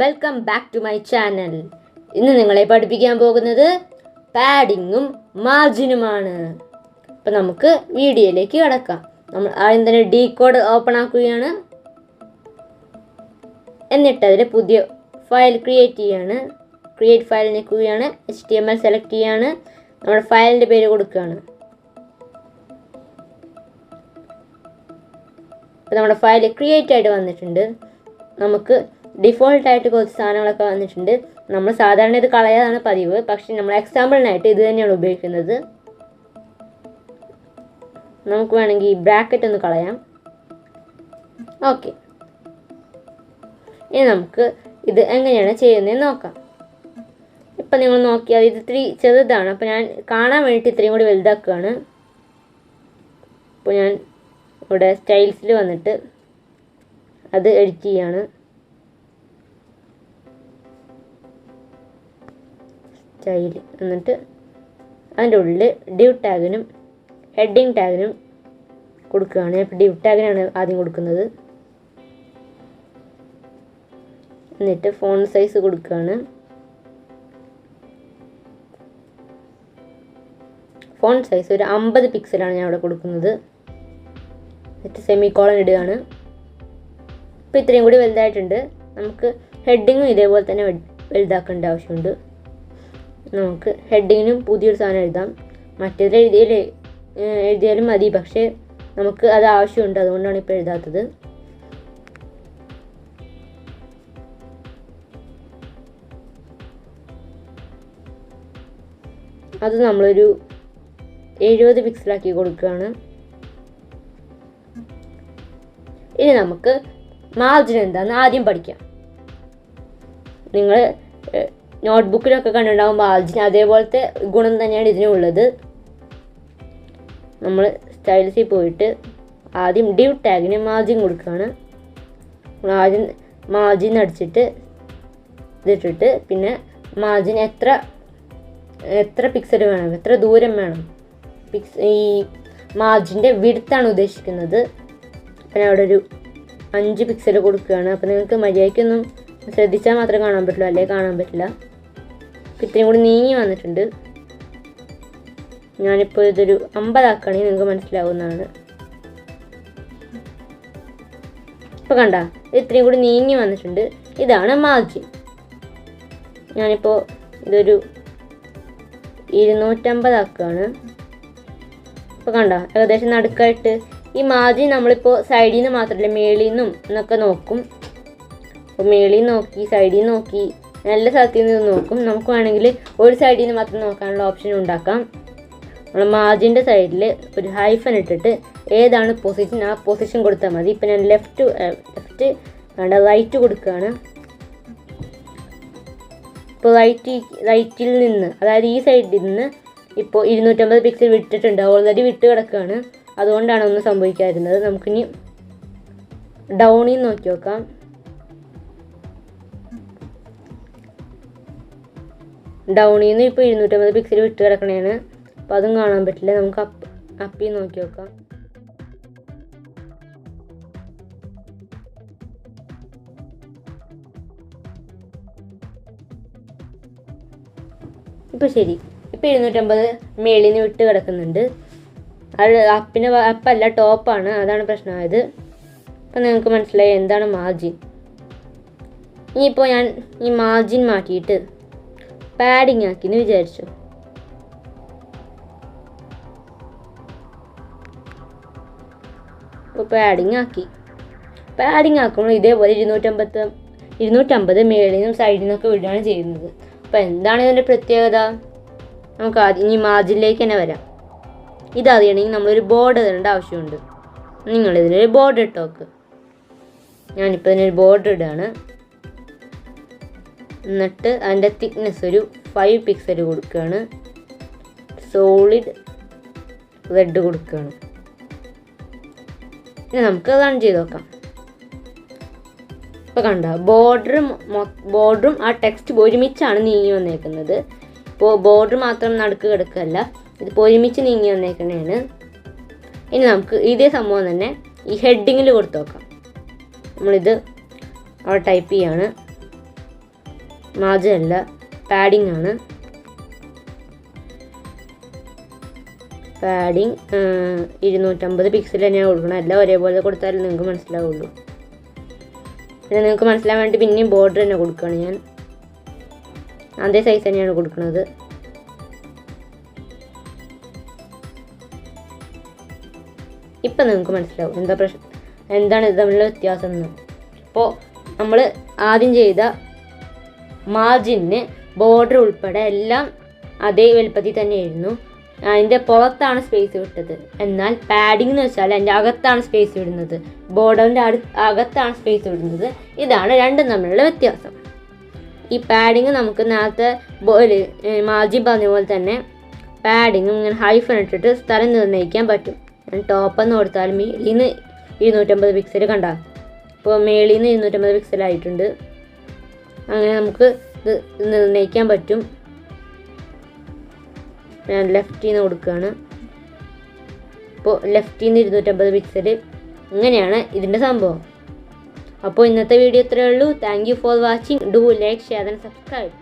Welcome back to my channel. ഇന്ന് നിങ്ങളെ പഠിപ്പിക്കാൻ പോകുന്നത് പാഡിങ്ങും മാർജിനുമാണ്. അപ്പം നമുക്ക് വീഡിയോയിലേക്ക് കടക്കാം. നമ്മൾ ആദ്യം തന്നെ ഡീകോഡ് ഓപ്പൺ ആക്കുകയാണ്. എന്നിട്ട് അതിൽ പുതിയ ഫയൽ ക്രിയേറ്റ് ചെയ്യാണ്. ക്രിയേറ്റ് ഫയൽ നിൽക്കുകയാണ്. HTML സെലക്ട് ചെയ്യാണ്. നമ്മുടെ ഫയലിൻ്റെ പേര് കൊടുക്കുകയാണ്. അപ്പോൾ നമ്മുടെ ഫയൽ ക്രിയേറ്റ് ആയിട്ട് വന്നിട്ടുണ്ട്. നമുക്ക് ഡിഫോൾട്ടായിട്ട് കുറച്ച് സാധനങ്ങളൊക്കെ വന്നിട്ടുണ്ട്. നമ്മൾ സാധാരണ ഇത് കളയാതാണ് പതിവ്, പക്ഷേ നമ്മൾ എക്സാമ്പിളിനായിട്ട് ഇത് തന്നെയാണ് ഉപയോഗിക്കുന്നത്. നമുക്ക് വേണമെങ്കിൽ ഈ ബ്രാക്കറ്റ് ഒന്ന് കളയാം. ഓക്കെ, ഇനി നമുക്ക് ഇത് എങ്ങനെയാണ് ചെയ്യുന്നതെന്ന് നോക്കാം. ഇപ്പം നിങ്ങൾ നോക്കിയാൽ ഇത് ഇത്തിരി ചെറുതാണ്, അപ്പോൾ ഞാൻ കാണാൻ വേണ്ടിയിട്ട് ഇത്രയും കൂടി വലുതാക്കുകയാണ്. അപ്പോൾ ഞാൻ ഇവിടെ സ്റ്റൈൽസിൽ വന്നിട്ട് അത് എഡിറ്റ് ചെയ്യാണ്. സ്റ്റൈൽ എന്നിട്ട് അതിൻ്റെ ഉള്ളിൽ ഡിവ് ടാഗിനും ഹെഡിങ് ടാഗിനും കൊടുക്കുകയാണ്. ഇപ്പോൾ ഡിവ് ടാഗിനാണ് ആദ്യം കൊടുക്കുന്നത്. എന്നിട്ട് ഫോണ്ട് സൈസ് കൊടുക്കുകയാണ്. ഫോണ്ട് സൈസ് ഒരു 50 പിക്സലാണ് ഞാൻ ഇവിടെ കൊടുക്കുന്നത്. എന്നിട്ട് സെമിക്കോളൻ ഇടുകയാണ്. ഇപ്പോൾ ഇത്രയും കൂടി വലുതായിട്ടുണ്ട്. നമുക്ക് ഹെഡിങ്ങും ഇതേപോലെ തന്നെ വലുതാക്കേണ്ട ആവശ്യമുണ്ട്. നമുക്ക് ഹെഡിങ്ങിനും പുതിയൊരു സാധനം എഴുതാം. മറ്റേതിൽ എഴുതിയാലും മതി, പക്ഷേ നമുക്ക് അത് ആവശ്യമുണ്ട്, അതുകൊണ്ടാണ് ഇപ്പോൾ എഴുതാത്തത്. അത് നമ്മളൊരു 70 പിക്സലാക്കി കൊടുക്കുകയാണ്. ഇനി നമുക്ക് മാർജിൻ എന്താണെന്ന് ആദ്യം പഠിക്കാം. നിങ്ങൾ നോട്ട്ബുക്കിലൊക്കെ കണ്ടിട്ടുണ്ടാകും മാർജിൻ, അതേപോലത്തെ ഗുണം തന്നെയാണ് ഇതിനുള്ളത്. നമ്മൾ സ്റ്റൈൽസിൽ പോയിട്ട് ആദ്യം ഡിവ് ടാഗിന് മാർജിൻ കൊടുക്കുകയാണ്. ആദ്യം മാർജിൻ അടിച്ചിട്ട് ഇതിട്ടിട്ട് പിന്നെ മാർജിൻ എത്ര പിക്സൽ വേണം, എത്ര ദൂരം വേണം, ഈ മാർജിൻ്റെ വിഡ്ത്താണ് ഉദ്ദേശിക്കുന്നത്. അപ്പം ഞാൻ അവിടെ ഒരു 5 പിക്സൽ കൊടുക്കുകയാണ്. അപ്പോൾ നിങ്ങൾക്ക് മര്യാദയ്ക്കൊന്നും ശ്രദ്ധിച്ചാൽ മാത്രമേ കാണാൻ പറ്റുള്ളൂ, അല്ലെങ്കിൽ കാണാൻ പറ്റില്ല. ഇത്രയും കൂടി നീങ്ങി വന്നിട്ടുണ്ട്. ഞാനിപ്പോൾ ഇതൊരു 50 ആക്കുകയാണെങ്കിൽ നിങ്ങൾക്ക് മനസ്സിലാവുന്നതാണ്. ഇപ്പോൾ കണ്ട ഇത്രയും കൂടി നീങ്ങി വന്നിട്ടുണ്ട്. ഇതാണ് മാർജിൻ. ഞാനിപ്പോൾ ഇതൊരു 250 ആക്കുകയാണ്. ഇപ്പോൾ കണ്ട ഏകദേശം നടുക്കായിട്ട്. ഈ മാർജിൻ നമ്മളിപ്പോൾ സൈഡിൽ നിന്ന് മാത്രമല്ല മേളിൽ നിന്നും എന്നൊക്കെ നോക്കും. അപ്പോൾ മേളിൽ നോക്കി, സൈഡിൽ നോക്കി, നല്ല സ്ഥലത്തിൽ നിന്ന് നോക്കും. നമുക്ക് വേണമെങ്കിൽ ഒരു സൈഡിൽ നിന്ന് മാത്രം നോക്കാനുള്ള ഓപ്ഷൻ ഉണ്ടാക്കാം. നമ്മൾ മാർജിൻ്റെ സൈഡിൽ ഒരു ഹൈഫൻ ഇട്ടിട്ട് ഏതാണ് പൊസിഷൻ ആ പൊസിഷൻ കൊടുത്താൽ മതി. ഇപ്പം ഞാൻ ലെഫ്റ്റ് വേണ്ട റൈറ്റ് കൊടുക്കുകയാണ്. ഇപ്പോൾ റൈറ്റിൽ നിന്ന്, അതായത് ഈ സൈഡിൽ നിന്ന് ഇപ്പോൾ 250 പിക്സൽ വിട്ടിട്ടുണ്ട്. ഓൾറെഡി വിട്ട് കിടക്കുകയാണ്, അതുകൊണ്ടാണ് ഒന്നും സംഭവിക്കാതിരുന്നത്. നമുക്കിനി ഡൗണിൽ നോക്കി നോക്കാം. ഡൗണിൽ നിന്ന് ഇപ്പോൾ 250 പിക്സൽ വിട്ട് കിടക്കണേണ്. അപ്പോൾ അതും കാണാൻ പറ്റില്ല. നമുക്ക് അപ്പിൽ നോക്കി നോക്കാം. ഇപ്പോൾ ശരി. ഇപ്പോൾ 250 മേളിൽ നിന്ന് വിട്ട് കിടക്കുന്നുണ്ട്. അത് അപ്പല്ല ടോപ്പാണ്, അതാണ് പ്രശ്നമായത്. അപ്പം നിങ്ങൾക്ക് മനസ്സിലായി എന്താണ് മാർജിൻ. ഇനിയിപ്പോൾ ഞാൻ ഈ മാർജിൻ മാറ്റിയിട്ട് പാഡിങ് ആക്കിയെന്ന് വിചാരിച്ചു. അപ്പോൾ പാഡിങ് ആക്കുമ്പോൾ ഇതേപോലെ 250 മേളിൽ നിന്നും സൈഡിൽ നിന്നൊക്കെ വിടുകയാണ് ചെയ്യുന്നത്. അപ്പോൾ എന്താണ് ഇതിൻ്റെ പ്രത്യേകത? നമുക്ക് ആദ്യം ഈ മാർജിനിലേക്ക് തന്നെ വരാം. ഇതറിയണമെങ്കിൽ നമ്മളൊരു ബോർഡർ ഇടേണ്ട ആവശ്യമുണ്ട്. നിങ്ങളിതിനൊരു ബോർഡർ ഇട്ട് നോക്ക്. ഞാനിപ്പോൾ ഇതിനൊരു ബോർഡർ ഇടുകയാണ്. എന്നിട്ട് അതിൻ്റെ തിക്നെസ് ഒരു 5 പിക്സൽ കൊടുക്കുകയാണ്. സോളിഡ് റെഡ് കൊടുക്കുകയാണ്. ഇനി നമുക്ക് റൺ ചെയ്ത് നോക്കാം. ഇപ്പോൾ കണ്ട ബോർഡറും ആ ടെക്സ്റ്റ് ഒരുമിച്ചാണ് നീങ്ങി വന്നേക്കുന്നത്. ഇപ്പോൾ ബോർഡർ മാത്രം നടുക്ക് കിടക്കുകയല്ല, ഇതിപ്പോൾ ഒരുമിച്ച് നീങ്ങി വന്നേക്കണേണ്. ഇനി നമുക്ക് ഇതേ സംഭവം തന്നെ ഈ ഹെഡിങ്ങിൽ കൊടുത്ത് നോക്കാം. നമ്മളിത് അവിടെ ടൈപ്പ് ചെയ്യാണ്. മാർജിൻ അല്ല, പാഡിങ് ആണ്. പാഡിങ് 250 പിക്സൽ തന്നെയാണ് കൊടുക്കണം. എല്ലാം ഒരേപോലെ കൊടുത്താലും നിങ്ങൾക്ക് മനസ്സിലാവുള്ളൂ. പിന്നെ നിങ്ങൾക്ക് മനസ്സിലാൻ വേണ്ടി പിന്നെയും ബോർഡർ തന്നെ കൊടുക്കുകയാണ് ഞാൻ. അതേ സൈസ് തന്നെയാണ് കൊടുക്കുന്നത്. ഇപ്പം നിങ്ങൾക്ക് മനസ്സിലാവും എന്താണ് ഇത് തമ്മിലുള്ള വ്യത്യാസം എന്ന്. അപ്പോൾ നമ്മൾ ആദ്യം ചെയ്ത മാർജിന് ബോർഡർ ഉൾപ്പെടെ എല്ലാം അതേ വലുപ്പത്തിൽ തന്നെയായിരുന്നു. അതിൻ്റെ പുറത്താണ് സ്പേസ് വിട്ടത്. എന്നാൽ പാഡിംഗ് എന്ന് വെച്ചാൽ അതിൻ്റെ അകത്താണ് സ്പേസ് വിടുന്നത്, ബോർഡറിൻ്റെ അകത്താണ് സ്പേസ് വിടുന്നത്. ഇതാണ് രണ്ടും തമ്മിലുള്ള വ്യത്യാസം. ഈ പാഡിങ് നമുക്ക് നേരത്തെ മാർജിൻ പറഞ്ഞ പോലെ തന്നെ പാഡിങ്ങും ഇങ്ങനെ ഹൈഫൺ ഇട്ടിട്ട് സ്ഥലം നിർണ്ണയിക്കാൻ പറ്റും. ഞാൻ ടോപ്പെന്ന് കൊടുത്താൽ മേളിൽ നിന്ന് 250 പിക്സൽ കണ്ട. ഇപ്പോൾ മേളിൽ നിന്ന് 250 പിക്സലായിട്ടുണ്ട്. അങ്ങനെ നമുക്ക് ഇത് നിർണ്ണയിക്കാൻ പറ്റും. ഞാൻ ലെഫ്റ്റിൽ നിന്ന് കൊടുക്കുകയാണ്. അപ്പോൾ ലെഫ്റ്റിൽ നിന്ന് 250 പിക്സൽ. ഇങ്ങനെയാണ് ഇതിൻ്റെ സംഭവം. അപ്പോൾ ഇന്നത്തെ വീഡിയോ ഇത്രയേ ഉള്ളൂ. Thank you for watching. Do like, share and subscribe.